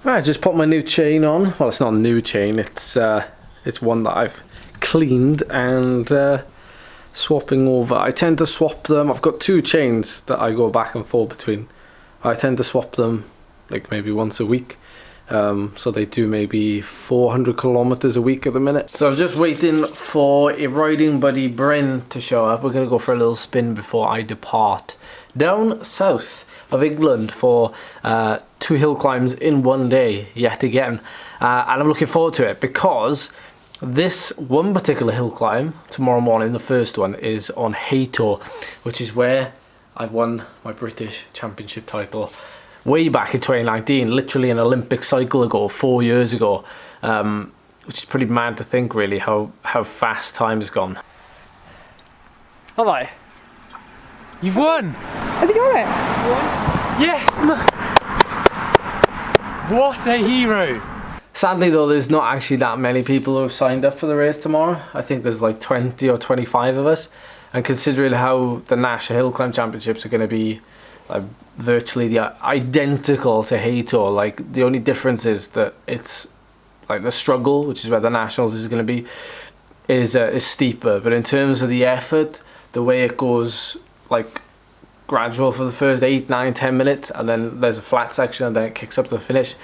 I just put my new chain on. Well, it's not a new chain, it's one that I've cleaned and swapping over. I tend to swap them. I've got two chains that I go back and forth between. I tend to swap them like maybe once a week. So they do maybe 400 kilometers a week at the minute. So I'm just waiting for a riding buddy, Bryn, to show up. We're gonna go for a little spin before I depart down south of England for 2 hill climbs in one day yet again. And I'm looking forward to it because this one particular hill climb tomorrow morning, the first one, is on Haytor, which is where I won my British Championship title way back in 2019, literally an Olympic cycle ago, 4 years ago, which is pretty mad to think really how fast time has gone. Have I? You've won! Has he got it? You won? Yes, man! What a hero! Sadly though, there's not actually that many people who have signed up for the race tomorrow. I think there's like 20 or 25 of us, and considering how the National Hill Climb Championships are going to be virtually identical to Haytor, like the only difference is that it's like the struggle, which is where the Nationals is going to be, is steeper, but in terms of the effort, the way it goes like gradual for the first 8, 9, 10 minutes, and then there's a flat section and then it kicks up to the finish.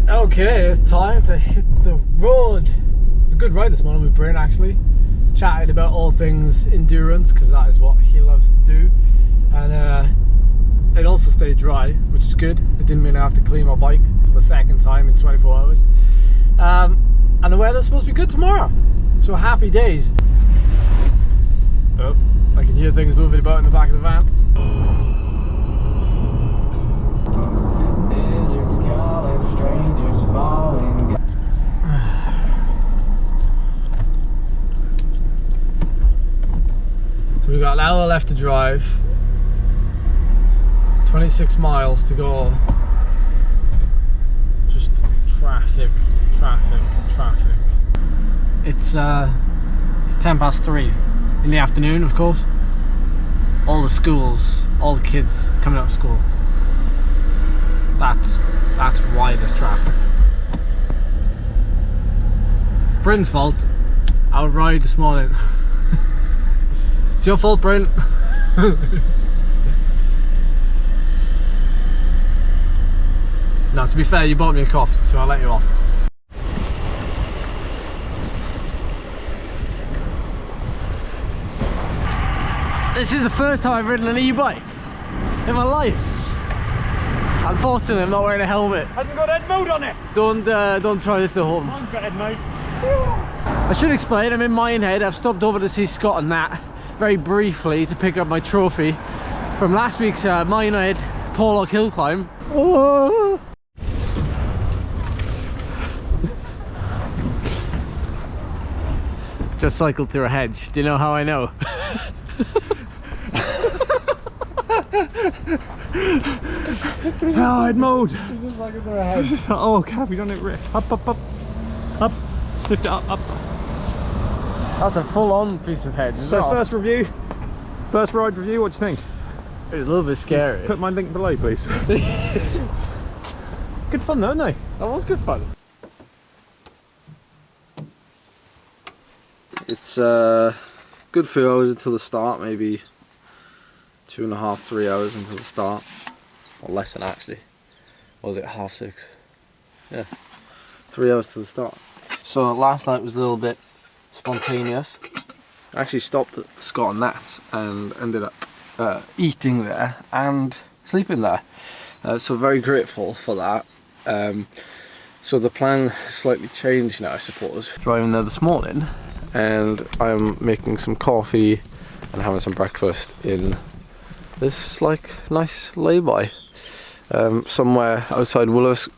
Okay, it's time to hit the road. It's a good ride this morning with Bryn, actually. Chatted about all things endurance, because that is what he loves to do. And it also stayed dry, which is good. It didn't mean I have to clean my bike for the second time in 24 hours. And the weather's supposed to be good tomorrow. So happy days. Oh, I can hear things moving about in the back of the van. So we've got an hour left to drive, 26 miles to go. Just traffic. It's 3:10 in the afternoon, of course. All the schools, all the kids coming out of school. That's why there's traffic. Bryn's fault. Our ride this morning. It's your fault, Bryn. Now, to be fair, you bought me a coffee, so I'll let you off. This is the first time I've ridden an e-bike in my life. Unfortunately, I'm not wearing a helmet. Hasn't got head mode on it. Don't try this at home. Mine's got head mode. I should explain, I'm in Minehead. I've stopped over to see Scott and Nat very briefly to pick up my trophy from last week's Minehead Porlock Hill Climb. Oh. Just cycled through a hedge. Do you know how I know? Oh, head mode. Just cycled through a hedge. Oh, Cap, you done it right. Up. Lift it up. That's a full-on piece of hedge. So first ride review, what do you think? It was a little bit scary. Put my link below, please. Good fun though, isn't it? That was good fun. It's good few hours until the start, maybe 2.5, 3 hours until the start, or less than actually. What was it, 6:30? Yeah, 3 hours to the start. So last night was a little bit spontaneous. I actually stopped at Scott and Nat's and ended up eating there and sleeping there. So very grateful for that. So the plan has slightly changed now, I suppose. Driving there this morning, and I'm making some coffee and having some breakfast in this like nice lay-by somewhere outside Williscombe,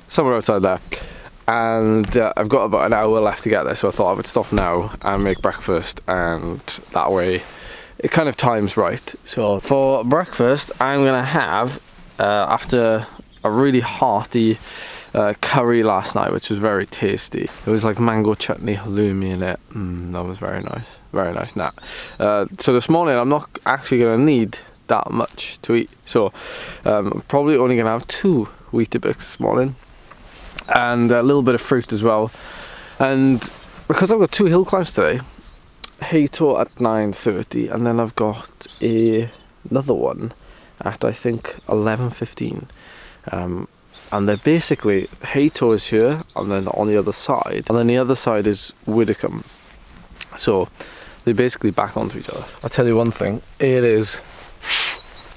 somewhere outside there. And I've got about an hour left to get there, so I thought I would stop now and make breakfast, and that way it kind of times right. So for breakfast I'm gonna have after a really hearty curry last night, which was very tasty. It was like mango chutney, halloumi in it. That was very nice. Now, so this morning I'm not actually going to need that much to eat, so I'm probably only going to have 2 Weetabix this morning, and a little bit of fruit as well. And because I've got 2 hill climbs today, Haytor at 9:30, and then I've got another one at I think 11:15. And they're basically, Haytor is here, and then on the other side, and then the other side is Widdicombe. So they basically back onto each other. I'll tell you one thing, it is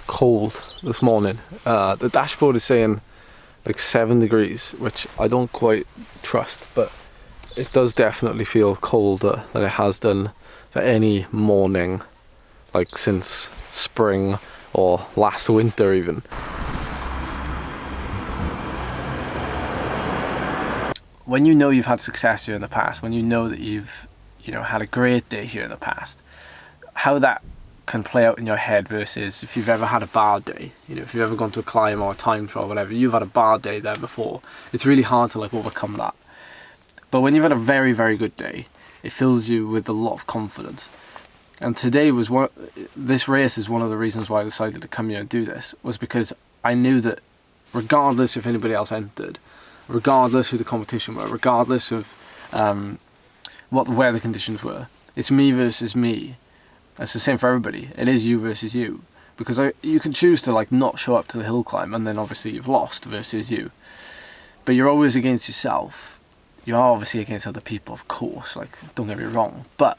cold this morning. The dashboard is saying like 7 degrees, which I don't quite trust, but it does definitely feel colder than it has done for any morning, like since spring or last winter even. When you know you've had success here in the past, when you know that you've had a great day here in the past, how that can play out in your head versus if you've ever had a bad day, if you've ever gone to a climb or a time trial or whatever, you've had a bad day there before, it's really hard to like overcome that. But when you've had a very, very good day, it fills you with a lot of confidence. And today was this race is one of the reasons why I decided to come here and do this, was because I knew that regardless if anybody else entered, regardless who the competition were, regardless of what the weather conditions were, it's me versus me. It's the same for everybody. It is you versus you, because you can choose to like not show up to the hill climb, and then obviously you've lost versus you. But you're always against yourself. You are obviously against other people, of course. Like, don't get me wrong. But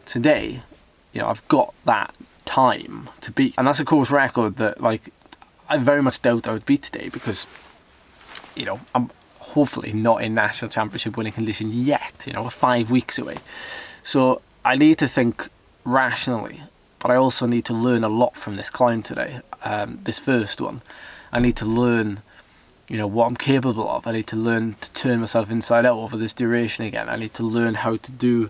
today, I've got that time to beat, and that's a course record that like I very much doubt I would beat today, because I'm hopefully not in national championship winning condition yet. We're 5 weeks away. So I need to think rationally, but I also need to learn a lot from this climb today. This first one, I need to learn, what I'm capable of. I need to learn to turn myself inside out over this duration again. I need to learn how to do,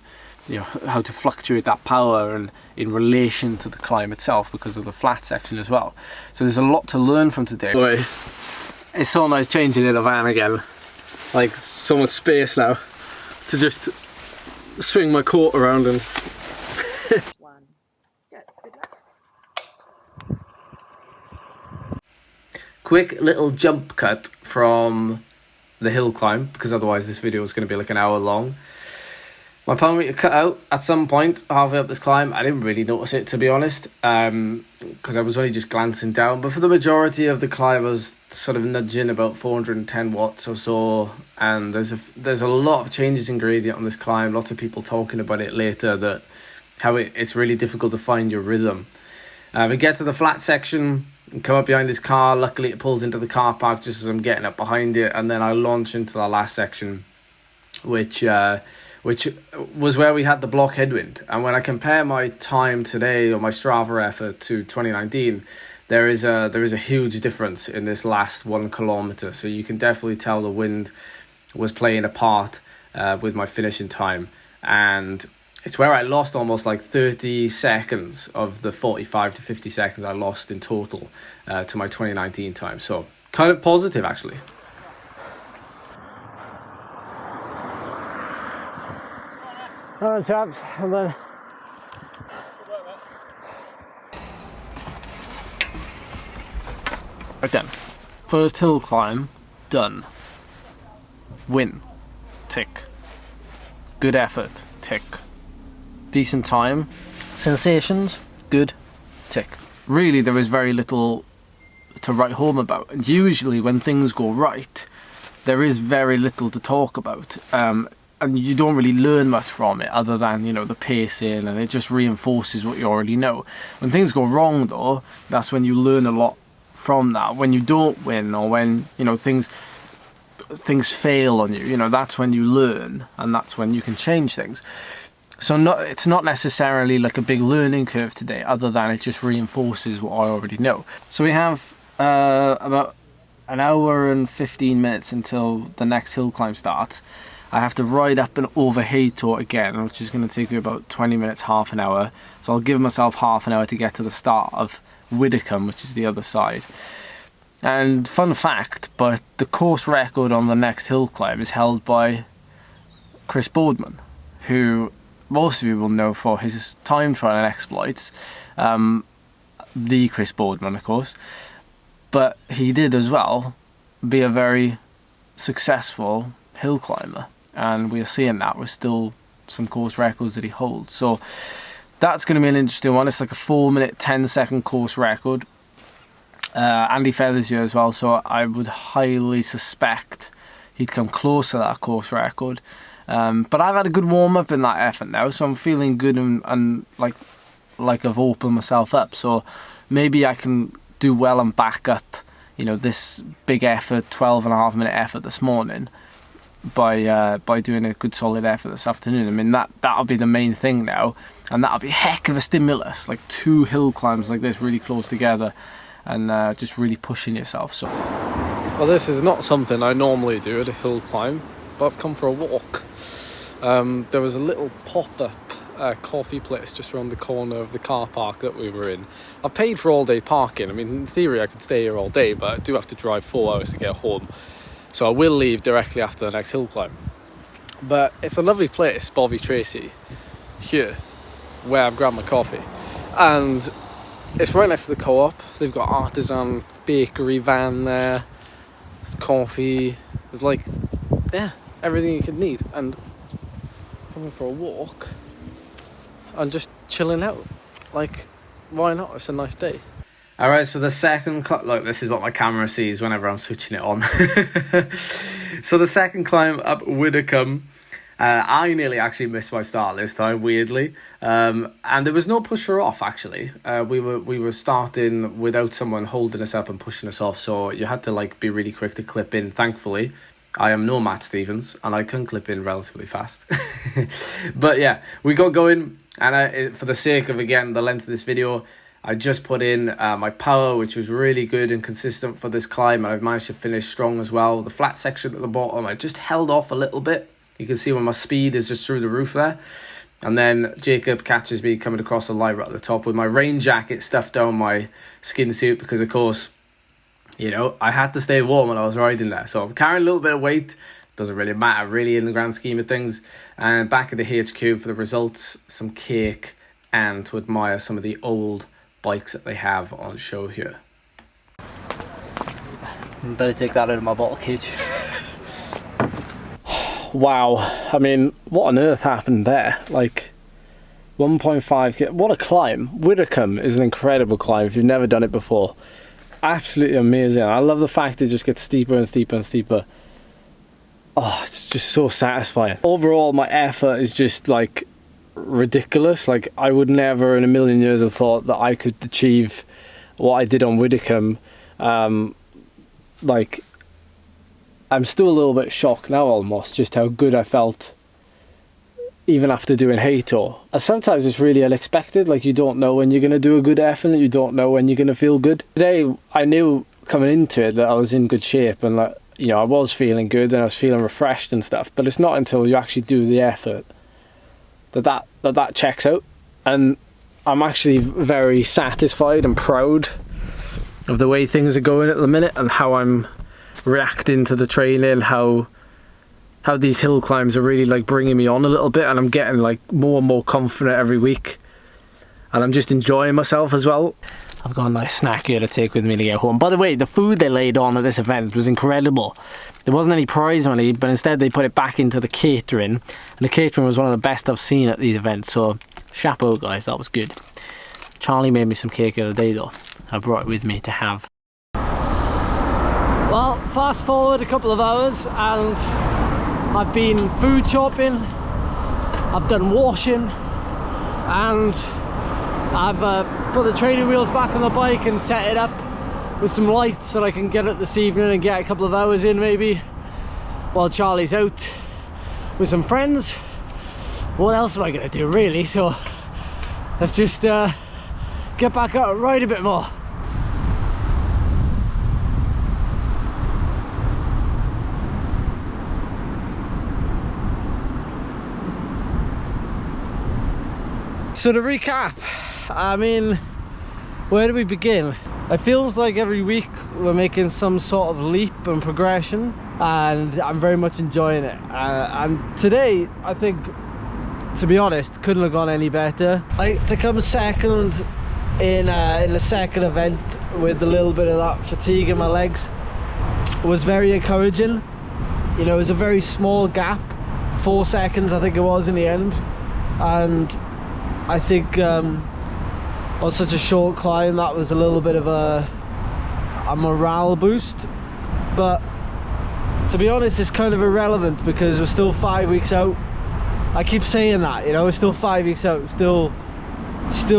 how to fluctuate that power and in relation to the climb itself, because of the flat section as well. So there's a lot to learn from today. Boy, it's so nice changing in a van again. Like, so much space now to just swing my coat around and quick little jump cut from the hill climb, because otherwise this video is going to be like an hour long. My power meter cut out at some point halfway up this climb. I didn't really notice it, to be honest, because I was only just glancing down. But for the majority of the climb, I was sort of nudging about 410 watts or so. And there's a lot of changes in gradient on this climb. Lots of people talking about it later, that how it's really difficult to find your rhythm. We get to the flat section, come up behind this car. Luckily, it pulls into the car park just as I'm getting up behind it, and then I launch into the last section, which was where we had the block headwind. And when I compare my time today, or my Strava effort, to 2019, there is a huge difference in this last 1 kilometer. So you can definitely tell the wind was playing a part with my finishing time, and it's where I lost almost like 30 seconds of the 45 to 50 seconds I lost in total to my 2019 time. So kind of positive, actually. Alright chaps, and then right then, first hill climb done. Win, tick. Good effort, tick. Decent time, sensations, good, tick. Really, there is very little to write home about, and usually when things go right, there is very little to talk about. And you don't really learn much from it, other than, the pacing, and it just reinforces what you already know. When things go wrong, though, that's when you learn a lot from that. When you don't win, or when, things fail on you, that's when you learn, and that's when you can change things. So it's not necessarily like a big learning curve today, other than it just reinforces what I already know. So we have about an hour and 15 minutes until the next hill climb starts. I have to ride up and over Haytor again, which is going to take me about 20 minutes, half an hour. So I'll give myself half an hour to get to the start of Widdicombe, which is the other side. And fun fact, but the course record on the next hill climb is held by Chris Boardman, who most of you will know for his time trial exploits. The Chris Boardman, of course. But he did as well be a very successful hill climber. And we're seeing that with still some course records that he holds. So that's going to be an interesting one. It's like a 4-minute, 10-second course record. Andy Feather's here as well, so I would highly suspect he'd come close to that course record. But I've had a good warm-up in that effort now, so I'm feeling good and like I've opened myself up. So maybe I can do well and back up, you know, this big effort, 12.5-minute effort this morning by doing a good solid effort this afternoon. I mean, that'll be the main thing now, and that'll be a heck of a stimulus, like 2 hill climbs like this really close together, and just really pushing yourself. So, well, this is not something I normally do at a hill climb, but I've come for a walk. There was a little pop-up coffee place just around the corner of the car park that we were in. I've paid for all-day parking. I mean, in theory I could stay here all day, but I do have to drive 4 hours to get home, so I will leave directly after the next hill climb. But it's a lovely place, Bobby Tracy, here, where I've grabbed my coffee, and it's right next to the co-op. They've got artisan bakery van there. There's coffee. There's like, yeah, everything you could need. And coming for a walk and just chilling out. Like, why not? It's a nice day. Alright, so the second look, this is what my camera sees whenever I'm switching it on. So the second climb up Widdicombe. I nearly actually missed my start this time, weirdly, and there was no pusher off. Actually, we were starting without someone holding us up and pushing us off, so you had to like be really quick to clip in. Thankfully, I am no Matt Stevens, and I can clip in relatively fast. But yeah, we got going, and for the sake of, again, the length of this video, I just put in my power, which was really good and consistent for this climb, and I've managed to finish strong as well. The flat section at the bottom, I just held off a little bit. You can see when my speed is just through the roof there. And then Jacob catches me coming across the line right at the top with my rain jacket stuffed down my skin suit because, of course, you know, I had to stay warm when I was riding there. So I'm carrying a little bit of weight. Doesn't really matter, really, in the grand scheme of things. And back at the HQ for the results, some cake, and to admire some of the old bikes that they have on show here. Better take that out of my bottle cage. Wow, I mean, what on earth happened there? Like, 1.5k, what a climb. Widdicombe is an incredible climb if you've never done it before. Absolutely amazing. I love the fact it just gets steeper and steeper and steeper. Oh, it's just so satisfying. Overall, my effort is just like ridiculous. Like, I would never in a million years have thought that I could achieve what I did on Widdicombe. Like, I'm still a little bit shocked now almost just how good I felt even after doing Hato. And sometimes it's really unexpected, like you don't know when you're going to do a good effort and you don't know when you're going to feel good. Today I knew coming into it that I was in good shape and that, you know, I was feeling good and I was feeling refreshed and stuff, but it's not until you actually do the effort that checks out. And I'm actually very satisfied and proud of the way things are going at the minute and how I'm reacting to the training, how these hill climbs are really like bringing me on a little bit, and I'm getting like more and more confident every week, and I'm just enjoying myself as well. I've got a nice snack here to take with me to get home. By the way, the food they laid on at this event was incredible. There wasn't any prize money, but instead they put it back into the catering, and the catering was one of the best I've seen at these events, so chapeau guys, that was good. Charlie made me some cake the other day though. I brought it with me to have. Well, fast forward a couple of hours and I've been food shopping, I've done washing, and I've put the training wheels back on the bike and set it up with some lights so I can get it this evening and get a couple of hours in maybe while Charlie's out with some friends. What else am I going to do really? So let's just get back out and ride a bit more. So to recap, I mean, where do we begin? It feels like every week we're making some sort of leap and progression, and I'm very much enjoying it. And today, I think, to be honest, couldn't have gone any better. Like, to come second in the second event with a little bit of that fatigue in my legs was very encouraging. You know, it was a very small gap, 4 seconds I think it was in the end, and I think on such a short climb that was a little bit of a morale boost. But to be honest, it's kind of irrelevant because we're still 5 weeks out. I keep saying that, you know, we're still 5 weeks out, still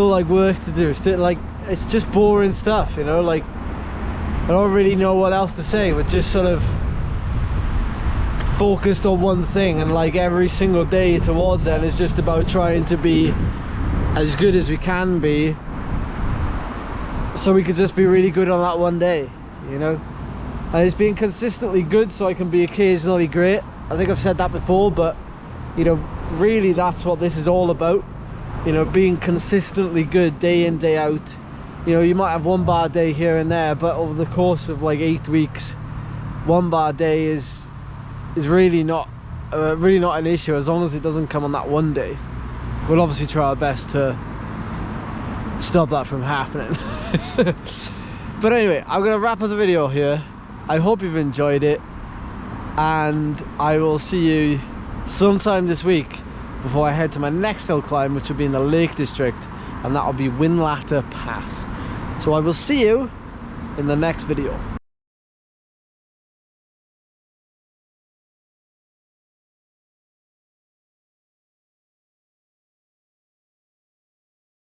like work to do, still like, it's just boring stuff, you know, like I don't really know what else to say. We're just sort of focused on one thing, and like every single day towards that is just about trying to be as good as we can be, so we could just be really good on that one day, you know. And it's being consistently good so I can be occasionally great. I think I've said that before, but you know, really that's what this is all about, you know, being consistently good day in, day out. You know, you might have one bad day here and there, but over the course of like 8 weeks, one bad day is really not an issue, as long as it doesn't come on that one day. We'll obviously try our best to stop that from happening. But anyway, I'm gonna wrap up the video here. I hope you've enjoyed it, and I will see you sometime this week before I head to my next hill climb, which will be in the Lake District, and that will be Whinlatter Pass. So I will see you in the next video.